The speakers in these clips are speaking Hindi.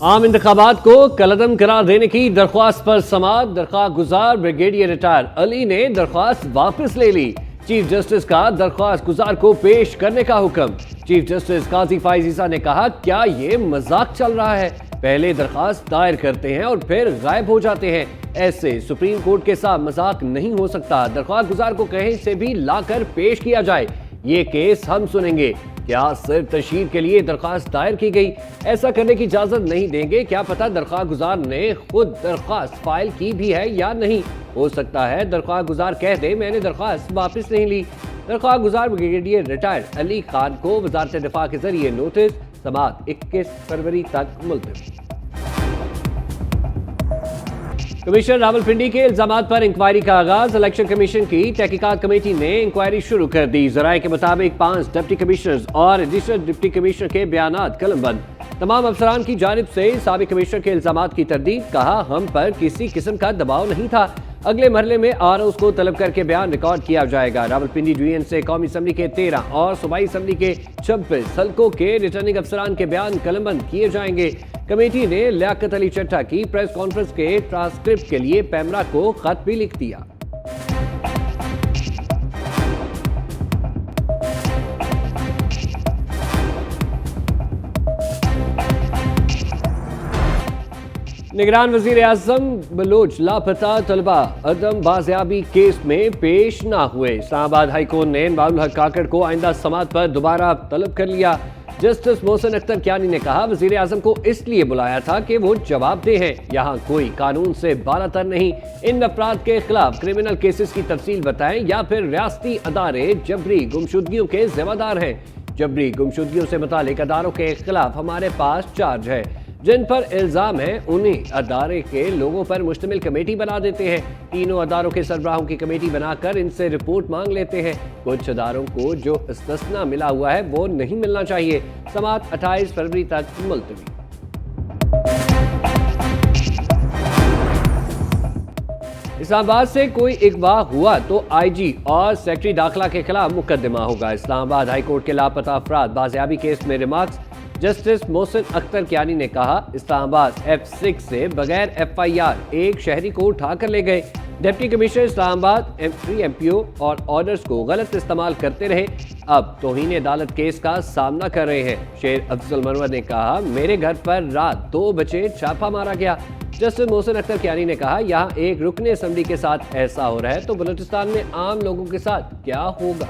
आम इंतखाबात को कलअदम करार देने की दरख्वास्त पर समाअत। दरख्वास्त गुजार ब्रिगेडियर रिटायर अली ने दरख्वास्त वापस ले ली। चीफ जस्टिस का दरख्वास्त गुजार को पेश करने का हुक्म। चीफ जस्टिस काजी फाइज ईसा ने कहा, क्या ये मजाक चल रहा है? पहले दरख्वास्त दायर करते हैं और फिर गायब हो जाते हैं। ऐसे सुप्रीम कोर्ट के साथ मजाक नहीं हो सकता। दरख्वास्त गुजार को कहीं से भी लाकर पेश किया जाए, ये केस हम सुनेंगे। क्या सिर्फ तशहीर के लिए दरख्वास्त दायर की गई? ऐसा करने की इजाजत नहीं देंगे। क्या पता दरख्वास्त गुजार ने खुद दरख्वास्त फाइल की भी है या नहीं। हो सकता है दरख्वास्त गुजार कह दे, मैंने दरख्वास्त वापस नहीं ली। दरख्वास्त गुजार ब्रिगेडियर रिटायर्ड अली खान को वजारत दिफा के जरिए नोटिस। समाअत 21 फरवरी तक मुलतवी। कमिश्नर रावलपिंडी के इल्जामात पर इंक्वायरी का आगाज। इलेक्शन कमीशन की तहकीकात कमेटी ने इंक्वायरी शुरू कर दी। जराये के मुताबिक 5 डिप्टी कमिश्नर्स और एडिशनल डिप्टी कमिश्नर के बयानात कलमबंद। तमाम अफसरान की जानिब से साबिक कमिश्नर के इल्जामात की तरदीद। कहा, हम पर किसी किस्म का दबाव नहीं था। अगले मरहले में आरओज़ को तलब करके बयान रिकॉर्ड किया जाएगा। रावलपिंडी डिवीजन से कौमी असम्बली के 13 और सूबाई असम्बली के 26 हल्कों के रिटर्निंग अफसरान के बयान कलमबंद किए जाएंगे। कमेटी ने लियाकत अली चट्टा की प्रेस कॉन्फ्रेंस के ट्रांसक्रिप्ट के लिए पैमरा को खत भी लिख दिया। निगरान वजीर आजम बलोच लापता तलबा अदम बाजियाबी केस में पेश ना हुए। इस्लामाबाद हाई कोर्ट ने बाबुल हक काकड़ को आइंदा समाअत पर दोबारा तलब कर लिया। जस्टिस मोहसिन अख्तर कियानी ने कहा, वजीर आजम को इसलिए बुलाया था कि वो जवाब दे हैं। यहाँ कोई कानून से बालातर नहीं। इन अफराद के खिलाफ क्रिमिनल केसेस की तफसील बताएं या फिर रियासती अदारे जबरी गुमशुदगियों के जिम्मेदार हैं। जबरी गुमशुदगियों से मुतालिक अदारों के खिलाफ हमारे पास चार्ज है। जिन पर इल्जाम है उन्हीं अदारे के लोगों पर मुश्तमिल कमेटी बना देते हैं। तीनों अदारों के सरबराहों की कमेटी बनाकर इनसे रिपोर्ट मांग लेते हैं। कुछ अदारों को जो इस्तिस्ना मिला हुआ है वो नहीं मिलना चाहिए। समाअत 28 फरवरी तक मुलतवी। इस्लामाबाद से कोई अगवा हुआ तो आईजी और सेक्रेटरी दाखिला के खिलाफ मुकदमा होगा। इस्लामाबाद हाई कोर्ट के लापता अफराद बाजियाबी केस में रिमार्क्स। जस्टिस मोहसिन अख्तर कियानी ने कहा, इस्लामाबाद F6 से बगैर FIR एक शहरी को उठा कर ले गए। डिप्टी कमिश्नर इस्लामाबाद MPO और ऑर्डर्स को गलत इस्तेमाल करते रहे। अब तौहीन अदालत केस का सामना कर रहे हैं। शेर अफजल मनवर ने कहा, मेरे घर पर रात 2 बजे छापा मारा गया। जस्टिस मोहसिन अख्तर कियानी ने कहा, यहाँ एक रुकने असम्बली के साथ ऐसा हो रहा है तो बलूचिस्तान में आम लोगों के साथ क्या होगा।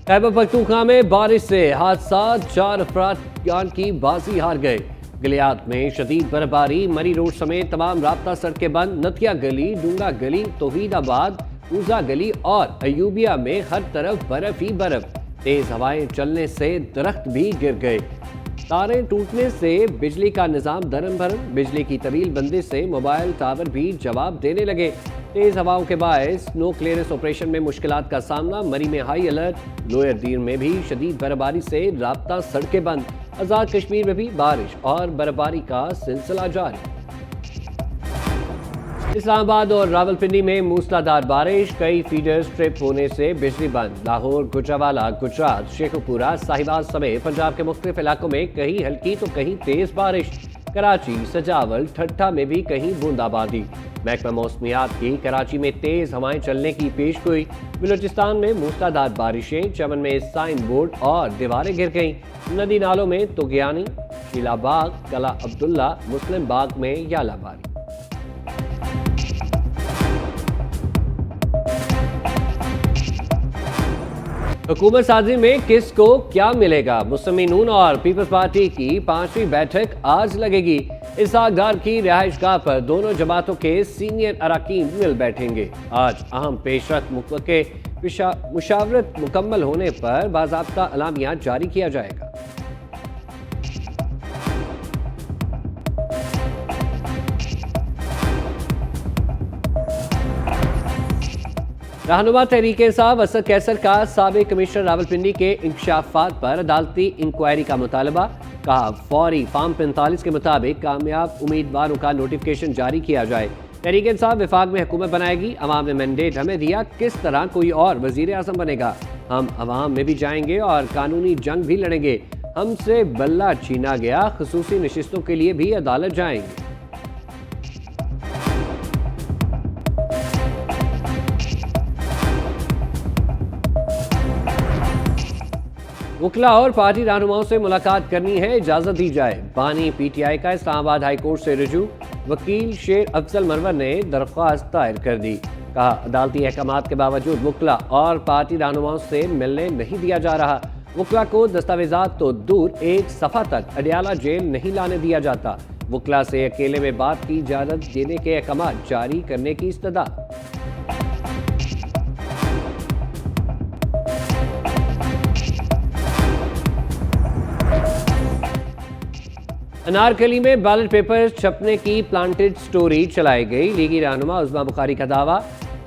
खैबर पख्तूनख्वा में बारिश से हादसा, 4 अफराद जान की बाजी हार गए। गलियात में शदीद बर्फबारी, मरी रोड समेत तमाम राब्ता सड़कें बंद। नतिया गली, डूंगा गली, तौहीदाबाद, ऊजा गली और अयूबिया में हर तरफ बर्फ ही बर्फ। तेज हवाएं चलने से दरख्त भी गिर गए। तारें टूटने से बिजली का निज़ाम दरम भरम। बिजली की तवील बंदी से मोबाइल टावर भी जवाब देने लगे। तेज हवाओं के बायस स्नो क्लियरेंस ऑपरेशन में मुश्किलात का सामना। मरी में हाई अलर्ट। लोअर दीर में भी शदीद बर्फबारी से राब्ता सड़कें बंद। आज़ाद कश्मीर में भी बारिश और बर्फबारी का सिलसिला जारी। इस्लामाबाद और रावलपिंडी में मूसलाधार बारिश, कई फीडर्स ट्रिप होने से बिजली बंद। लाहौर, गुजरावाला, गुजरात, शेखुपुरा, साहिवाल समेत पंजाब के मुख्तलिफ इलाकों में कहीं हल्की तो कहीं तेज बारिश। कराची, सजावल, ठट्ठा में भी कहीं बूंदाबांदी। महकमा मौसमियात की कराची में तेज हवाएं चलने की पेशगोई। बलूचिस्तान में मूसलाधार बारिशें, चमन में साइन बोर्ड और दीवारें गिर गईं। नदी नालों में तुगयानी, शीलाबाग, कला अब्दुल्ला, मुस्लिम बाग में यालाबारी। हुकूमत साजी में किसको क्या मिलेगा? मुस्लिम नून और पीपल्स पार्टी की 5वीं बैठक आज लगेगी। इसहाक डार की रिहाइशगाह पर दोनों जमातों के सीनियर अराकीन मिल बैठेंगे। आज अहम पेशरफ मुशावरत मुकम्मल होने पर बाज़ाब्ता अलामिया जारी किया जाएगा। रहनुमा तहरीक इंसाफ असद कैसर का साबिक कमिश्नर रावलपिंडी के इंकशाफात पर अदालती इंक्वायरी का मुतालबा। कहा, फौरी फार्म 45 के मुताबिक कामयाब उम्मीदवारों का नोटिफिकेशन जारी किया जाए। तहरीक इंसाफ विफाक में हुकूमत बनाएगी। अवाम ने मैंडेट हमें दिया, किस तरह कोई और वजीर आज़म बनेगा। हम अवाम में भी जाएंगे और कानूनी जंग भी लड़ेंगे। हमसे बल्ला छीना गया, खुसूसी नशिस्तों के लिए भी अदालत जाएंगे। वकला और पार्टी रहनुमाओं से मुलाकात करनी है, इजाजत दी जाए। बानी पीटीआई का इस्लामाबाद हाई कोर्ट से रुजू। वकील शेर अफजल मरवर ने दरख्वास्त दायर कर दी। कहा, अदालती अहकामात के बावजूद वकला और पार्टी रहनुमाओं से मिलने नहीं दिया जा रहा। वकला को दस्तावेजात तो दूर, एक सफ़ा तक अडियाला जेल नहीं लाने दिया जाता। वकला से अकेले में बात की इजाजत देने के अहकामात जारी करने की इस्तदा। अनारकली में बैलेट पेपर छपने की प्लांटेड स्टोरी चलाई गई। लीगी रहनुमा उस्मा बुखारी का दावा।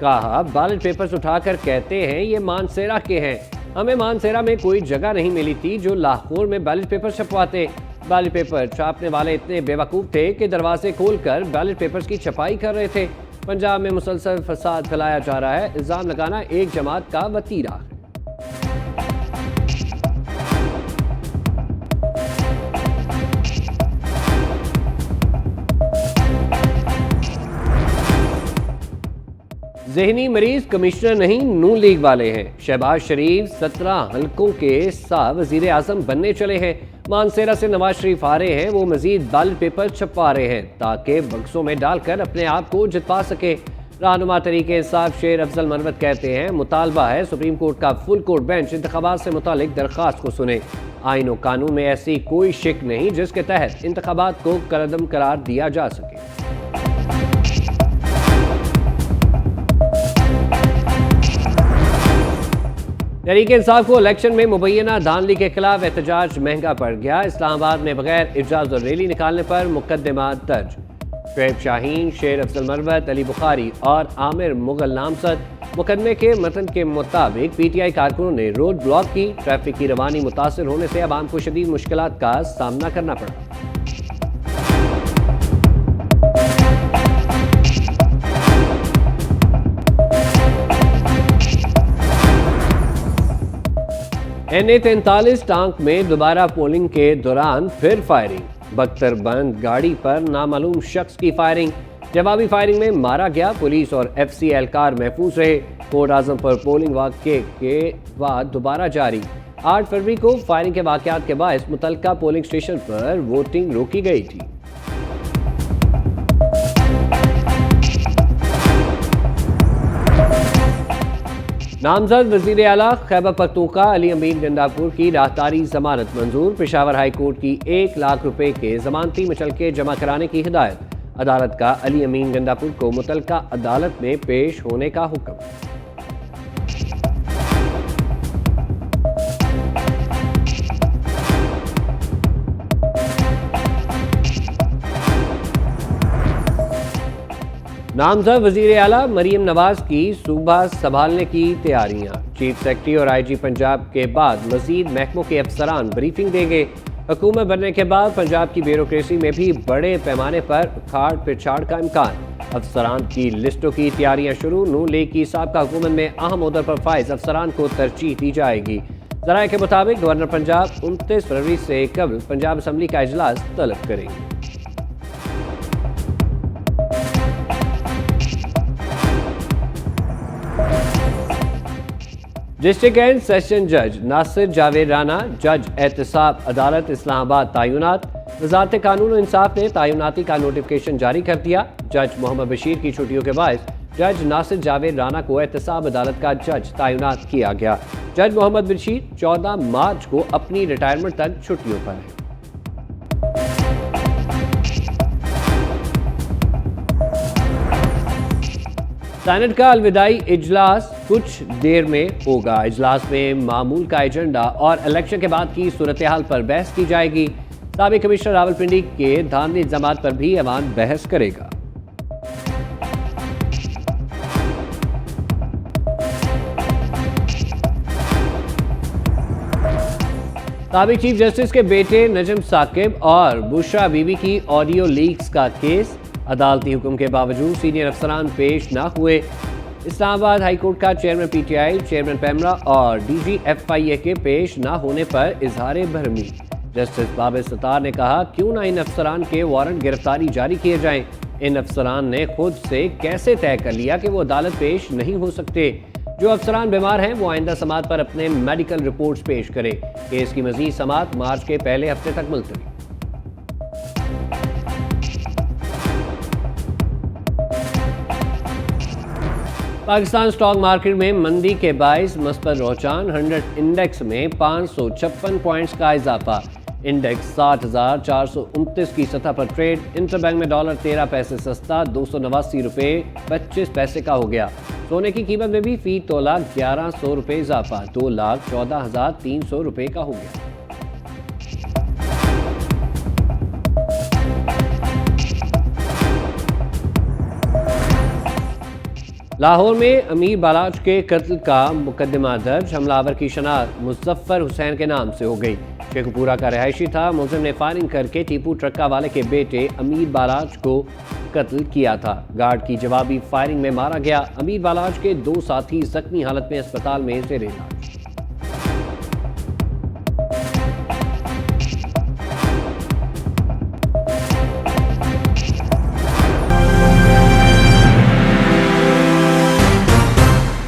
कहा, बैलेट पेपर्स उठाकर कहते हैं ये मानसेरा के हैं। हमें मानसेरा में कोई जगह नहीं मिली थी जो लाहौर में बैलेट पेपर छपवाते। बैलेट पेपर छापने वाले इतने बेवकूफ़ थे कि दरवाजे खोलकर बैलेट पेपर्स की छपाई कर रहे थे। पंजाब में मुसलसल फसाद फैलाया जा रहा है, इल्ज़ाम लगाना एक जमात का वतीरा। ज़हनी मरीज कमिश्नर नहीं, नून लीग वाले हैं। शहबाज शरीफ 17 हल्कों के साथ वज़ीर आज़म बनने चले हैं। मानसेरा से नवाज शरीफ आ रहे हैं, वो मजीद बैलेट पेपर छपवा रहे हैं ताकि बक्सों में डालकर अपने आप को जितवा सके। रहनुमा तरीके इंसाफ शेर अफजल मरवत कहते हैं, मुतालबा है सुप्रीम कोर्ट का फुल कोर्ट बेंच इंतखाबात से मुतालिक दरख्वास्त को सुने। आईन और कानून में ऐसी कोई शिक नहीं जिसके तहत इंतखाबात को कलअदम करार दिया जा सके। तहरीक इंसाफ को इलेक्शन में मुबैना धांधली के खिलाफ एहतजाज महंगा पड़ गया। इस्लामाबाद में बगैर इजाज़त रैली निकालने पर मुकदमा दर्ज। शुएब शाहीन, शेर अफजल मरवत, अली बुखारी और आमिर मुगल नामजद। मुकदमे के मतन के मुताबिक पीटीआई कारकुनों ने रोड ब्लॉक की। ट्रैफिक की रवानी मुतासर होने से आवाम को शदीद मुश्किलात का सामना करना पड़ा। NA-43 टांक में दोबारा पोलिंग के दौरान फिर फायरिंग। बख्तरबंद गाड़ी पर नामालूम शख्स की फायरिंग। जवाबी फायरिंग में मारा गया। पुलिस और FC एहलकार महफूज रहे। कोर्ट आजम पर पोलिंग वाक़े के बाद दोबारा जारी। 8 फरवरी को फायरिंग के वाक़यात के बायस मुतलका पोलिंग स्टेशन पर वोटिंग रोकी गई थी। नामजद वज़ीर आला खैबर पख्तूनख्वा अली अमीन गंडापुर की राहतारी जमानत मंजूर। पेशावर हाई कोर्ट की 1 लाख रुपए के जमानती मुचलके जमा कराने की हिदायत। अदालत का अली अमीन गंडापुर को मुतलका अदालत में पेश होने का हुक्म। नामजद वज़ीर आला मरीम नवाज की सूबा संभालने की तैयारियां। चीफ सेक्रेटरी और IG पंजाब के बाद मजीद महकमों के अफसरान ब्रीफिंग देंगे। हुकूमत बनने के बाद पंजाब की ब्यूरोक्रेसी में भी बड़े पैमाने पर उखाड़ पिछाड़ का इम्कान। अफसरान की लिस्टों की तैयारियां शुरू। नून लीग की साबका हुकूमत में अहम ओहदों पर फाइज अफसरान को तरजीह दी जाएगी। ज़राए के मुताबिक गवर्नर पंजाब 29 फरवरी से कबल पंजाब असम्बली का इजलास तलब करेंगे। डिस्ट्रिक्ट एंड सेशन जज नासिर जावेद राना, जज एहतसाब अदालत इस्लामाबाद तायुनात। वज़ारत कानून और इंसाफ ने तायुनाती का नोटिफिकेशन जारी कर दिया। जज मोहम्मद बशीर की छुट्टियों के बायस जज नासिर जावेद राना को एहतसाब अदालत का जज तायुनात किया गया। जज मोहम्मद बशीर 14 मार्च को अपनी रिटायरमेंट तक छुट्टियों पर हैं। सेनेट का अलविदाई इजलास कुछ देर में होगा। इजलास में मामूल का एजेंडा और इलेक्शन के बाद की सूरत हाल पर बहस की जाएगी। साबिक कमिश्नर रावलपिंडी के धांधली इल्जामात पर भी ऐवान बहस करेगा। साबिक चीफ जस्टिस के बेटे नजम साकिब और बुशरा बीबी की ऑडियो लीक्स का केस। अदालती हुक्म के बावजूद सीनियर अफसरान पेश न हुए। इस्लामाबाद हाईकोर्ट का चेयरमैन पीटीआई, चेयरमैन पेमरा और डीजी एफआईए के पेश न होने पर इजहार भरमी। जस्टिस बाबर सत्तार ने कहा, क्यों ना इन अफसरान के वारंट गिरफ्तारी जारी किए जाएं। इन अफसरान ने खुद से कैसे तय कर लिया कि वो अदालत पेश नहीं हो सकते। जो अफसरान बीमार हैं वो आइंदा समात पर अपने मेडिकल रिपोर्ट्स पेश करें। केस की मजीद समात मार्च के पहले हफ्ते तक मुलतवी। पाकिस्तान स्टॉक मार्केट में मंदी के बायस मस्बत रुझान, 100 इंडेक्स में 556 पॉइंट्स का इजाफा। इंडेक्स 60,429 की सतह पर ट्रेड। इंटरबैंक में डॉलर 13 पैसे सस्ता 289 रुपये 25 पैसे का हो गया। सोने की कीमत में भी फी तोला 1100 रुपये इजाफा, 2,14,300 रुपये का हो गया। लाहौर में अमीर बालाच के कत्ल का मुकदमा दर्ज। हमलावर की शनाख्त मुजफ्फर हुसैन के नाम से हो गई। शेखपुरा का रहायशी था। मुलजिम ने फायरिंग करके टीपू ट्रक्का वाले के बेटे अमीर बालाच को कत्ल किया था। गार्ड की जवाबी फायरिंग में मारा गया। अमीर बालाच के 2 साथी जख्मी हालत में अस्पताल में जेर इलाज।